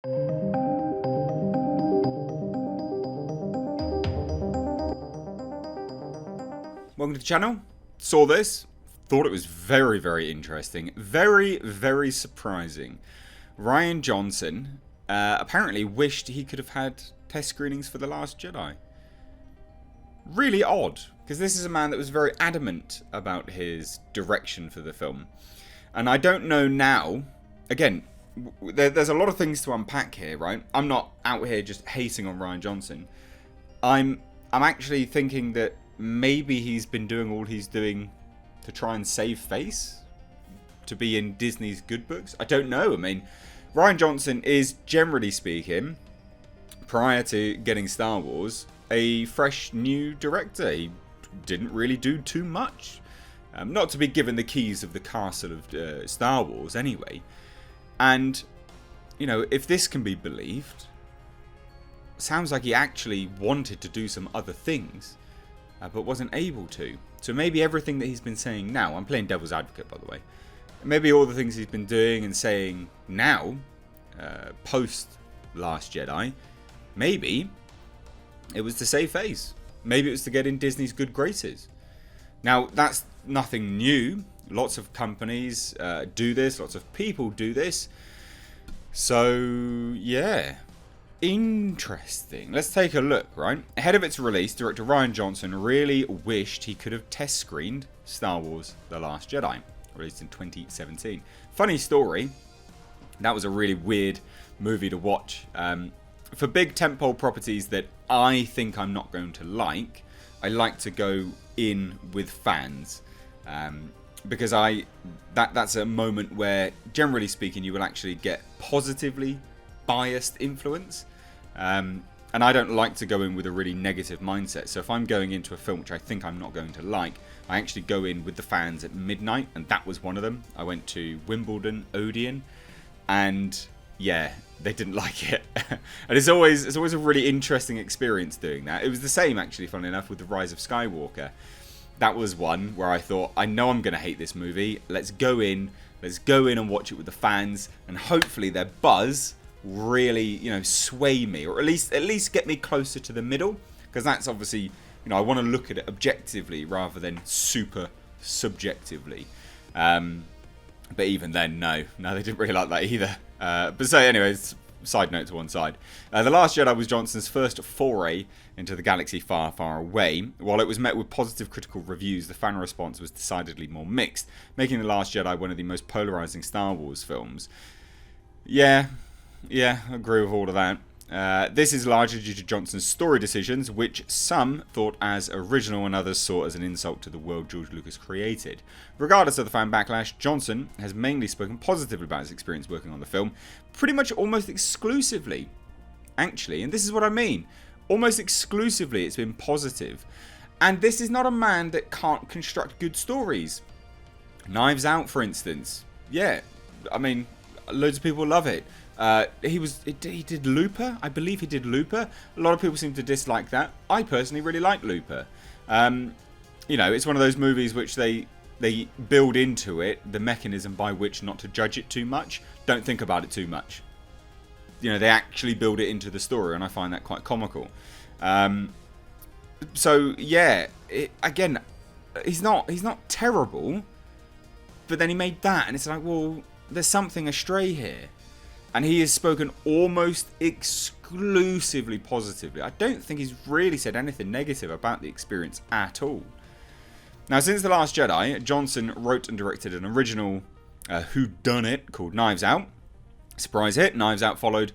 Welcome to the channel. Saw this, thought it was very, very interesting. Very, very surprising. Rian Johnson apparently wished he could have had test screenings for The Last Jedi. Really odd, because this is a man that was very adamant about his direction for the film. And I don't know now, again, there's a lot of things to unpack here, right? I'm not out here just hating on Rian Johnson. I'm actually thinking that maybe he's been doing all he's doing to try and save face, to be in Disney's good books. I don't know. I mean, Rian Johnson is, generally speaking, prior to getting Star Wars, a fresh new director. He didn't really do too much. Not to be given the keys of the castle of Star Wars anyway. And, you know, if this can be believed, sounds like he actually wanted to do some other things, but wasn't able to. So maybe everything that he's been saying now, I'm playing devil's advocate by the way, maybe all the things he's been doing and saying now, post Last Jedi, maybe it was to save face. Maybe it was to get in Disney's good graces. Now, that's nothing new. Lots of companies do this, lots of people do this. So, yeah. Interesting. Let's take a look, right? Ahead of its release, director Rian Johnson really wished he could have test screened Star Wars The Last Jedi, released in 2017. Funny story, that was a really weird movie to watch. For big tentpole properties that I think I'm not going to like, I like to go in with fans. Because that's a moment where, generally speaking, you will actually get positively biased influence, and I don't like to go in with a really negative mindset. So if I'm going into a film which I think I'm not going to like, I actually go in with the fans at midnight, and that was one of them. I went to Wimbledon Odeon, and yeah, they didn't like it. And it's always a really interesting experience doing that. It was the same, actually, funnily enough, with The Rise of Skywalker. That was one where I thought, I know I'm going to hate this movie. Let's go in and watch it with the fans, and hopefully their buzz really, you know, sway me, or at least get me closer to the middle, because that's obviously, you know, I want to look at it objectively rather than super subjectively. But even then, no, they didn't really like that either. But so, anyways, side note to one side. The Last Jedi was Johnson's first foray into the galaxy far, far away. While it was met with positive critical reviews, the fan response was decidedly more mixed, making The Last Jedi one of the most polarizing Star Wars films. Yeah, I agree with all of that. This is largely due to Johnson's story decisions, which some thought as original and others saw as an insult to the world George Lucas created. Regardless of the fan backlash, Johnson has mainly spoken positively about his experience working on the film, pretty much almost exclusively, actually, and this is what I mean. Almost exclusively it's been positive. And this is not a man that can't construct good stories. Knives Out, for instance. Yeah, I mean, loads of people love it. He did Looper. I believe he did Looper. A lot of people seem to dislike that. I personally really like Looper. You know, it's one of those movies which they build into it the mechanism by which not to judge it too much. Don't think about it too much. You know, they actually build it into the story, and I find that quite comical. So yeah, again, he's not terrible, but then he made that, and it's like, well, there's something astray here. And he has spoken almost exclusively positively. I don't think he's really said anything negative about the experience at all. Now, since The Last Jedi, Johnson wrote and directed an original whodunit called Knives Out. Surprise hit, Knives Out followed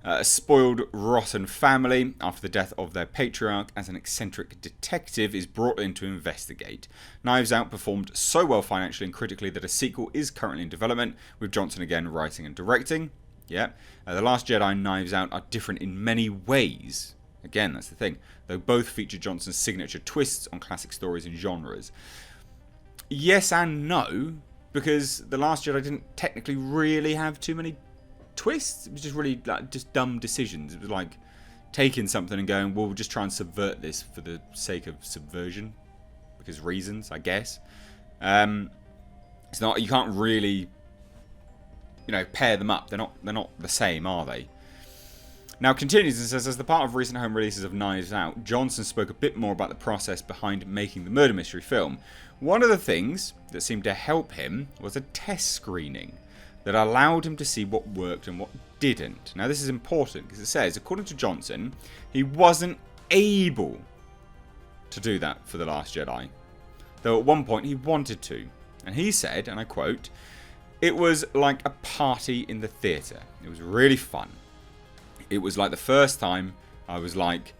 a spoiled, rotten family after the death of their patriarch as an eccentric detective is brought in to investigate. Knives Out performed so well financially and critically that a sequel is currently in development, with Johnson again writing and directing. Yeah, The Last Jedi and Knives Out are different in many ways. Again, that's the thing. Though both feature Johnson's signature twists on classic stories and genres. Yes and no, because The Last Jedi didn't technically really have too many twists. It was just really just dumb decisions. It was like taking something and going, well, we'll just try and subvert this for the sake of subversion, because reasons, I guess. It's not, you can't really, you know, pair them up. They're not the same, are they? Now continues and says, as the part of recent home releases of Knives Out, Johnson spoke a bit more about the process behind making the murder mystery film. One of the things that seemed to help him was a test screening that allowed him to see what worked and what didn't. Now this is important because it says, according to Johnson, he wasn't able to do that for The Last Jedi, though at one point he wanted to. And he said, and I quote, "It was like a party in the theatre. It was really fun. It was like the first time I was like,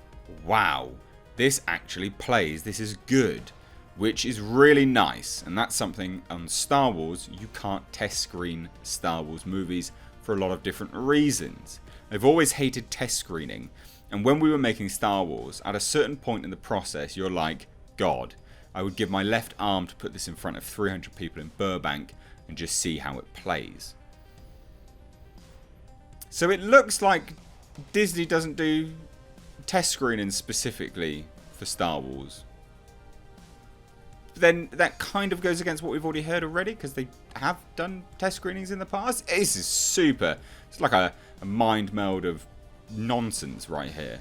wow, this actually plays, this is good," which is really nice. And that's something on Star Wars, you can't test screen Star Wars movies for a lot of different reasons. I've always hated test screening. And when we were making Star Wars, at a certain point in the process, you're like, God, I would give my left arm to put this in front of 300 people in Burbank and just see how it plays. So it looks like Disney doesn't do test screening specifically for Star Wars. But then that kind of goes against what we've already heard already, because they have done test screenings in the past. This is super. It's like a mind meld of nonsense right here.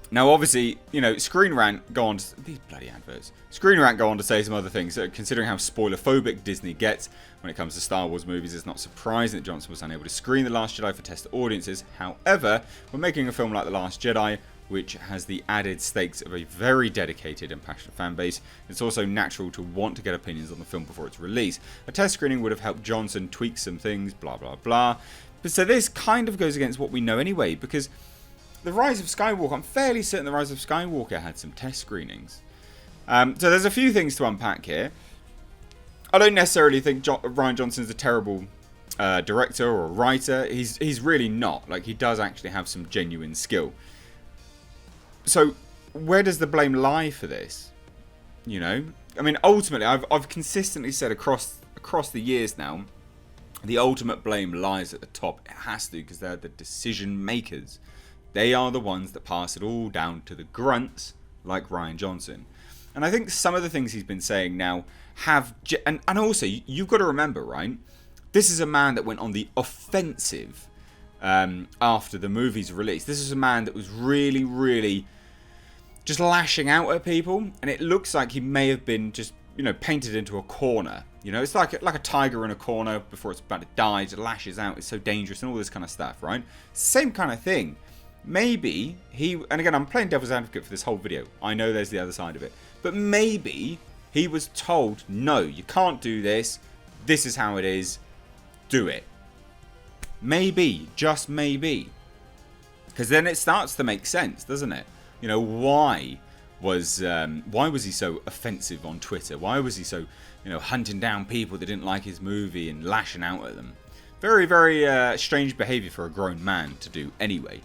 Now, obviously, you know, Screen Rant go on to... These bloody adverts. Screen Rant go on to say some other things. Considering how spoiler-phobic Disney gets when it comes to Star Wars movies, it's not surprising that Johnson was unable to screen The Last Jedi for test audiences. However, when making a film like The Last Jedi, which has the added stakes of a very dedicated and passionate fan base, it's also natural to want to get opinions on the film before its release. A test screening would have helped Johnson tweak some things, blah, blah, blah. But so this kind of goes against what we know anyway, because The Rise of Skywalker, I'm fairly certain The Rise of Skywalker had some test screenings. So there's a few things to unpack here. I don't necessarily think Rian Johnson's a terrible director or writer. He's really not. Like, he does actually have some genuine skill. So where does the blame lie for this? You know, I mean, ultimately, I've consistently said across the years now, the ultimate blame lies at the top. It has to, because they're the decision makers. They are the ones that pass it all down to the grunts like Rian Johnson. And I think some of the things he's been saying now have... And also, you've got to remember, right? This is a man that went on the offensive after the movie's release. This is a man that was really, really just lashing out at people. And it looks like he may have been just, you know, painted into a corner. You know, it's like a tiger in a corner before it's about to die. It lashes out. It's so dangerous and all this kind of stuff, right? Same kind of thing. Maybe he... And again, I'm playing devil's advocate for this whole video. I know there's the other side of it. But maybe he was told, no, you can't do this. This is how it is. Do it. Maybe. Just maybe. Because then it starts to make sense, doesn't it? You know, why was he so offensive on Twitter? Why was he so, you know, hunting down people that didn't like his movie and lashing out at them? Very, very strange behaviour for a grown man to do anyway.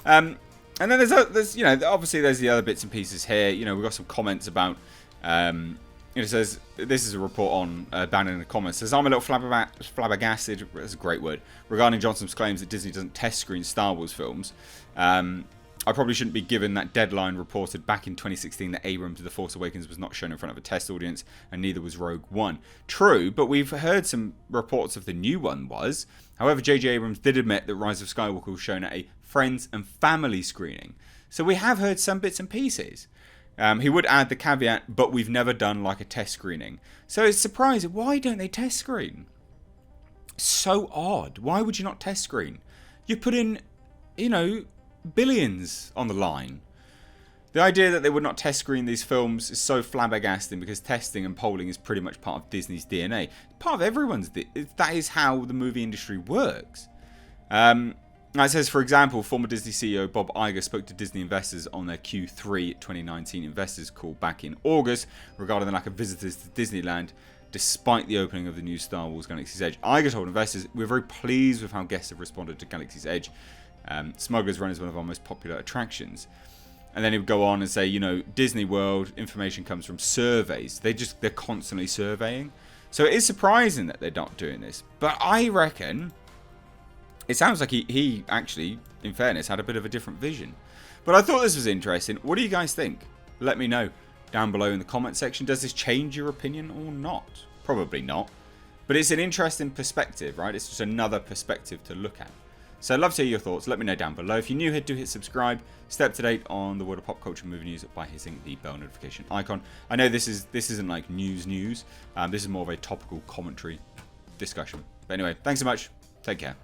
And then there's you know, obviously there's the other bits and pieces here. You know, we've got some comments about, it says, this is a report on Bannon in the comments. It says, I'm a little flabbergasted, that's a great word, regarding Johnson's claims that Disney doesn't test screen Star Wars films. I probably shouldn't be given that deadline reported back in 2016 that Abrams' The Force Awakens was not shown in front of a test audience, and neither was Rogue One. True, but we've heard some reports of the new one was. However, J.J. Abrams did admit that Rise of Skywalker was shown at a friends and family screening. So we have heard some bits and pieces. He would add the caveat, but we've never done like a test screening. So it's surprising. Why don't they test screen? So odd. Why would you not test screen? You put in, you know, billions on the line. The idea that they would not test screen these films is so flabbergasting, because testing and polling is pretty much part of Disney's DNA. Part of everyone's... That is how the movie industry works. It says, for example, former Disney CEO Bob Iger spoke to Disney investors on their Q3 2019 investors call back in August regarding the lack of visitors to Disneyland despite the opening of the new Star Wars Galaxy's Edge. Iger told investors, we're very pleased with how guests have responded to Galaxy's Edge. Smuggler's Run is one of our most popular attractions. And then he would go on and say, you know, Disney World information comes from surveys. They're constantly surveying. So it is surprising that they're not doing this. But I reckon... It sounds like he actually, in fairness, had a bit of a different vision. But I thought this was interesting. What do you guys think? Let me know down below in the comment section. Does this change your opinion or not? Probably not. But it's an interesting perspective, right? It's just another perspective to look at. So I'd love to hear your thoughts. Let me know down below. If you're new here, do hit subscribe. Stay up to date on the world of pop culture movie news by hitting the bell notification icon. I know this isn't like news. This is more of a topical commentary discussion. But anyway, thanks so much. Take care.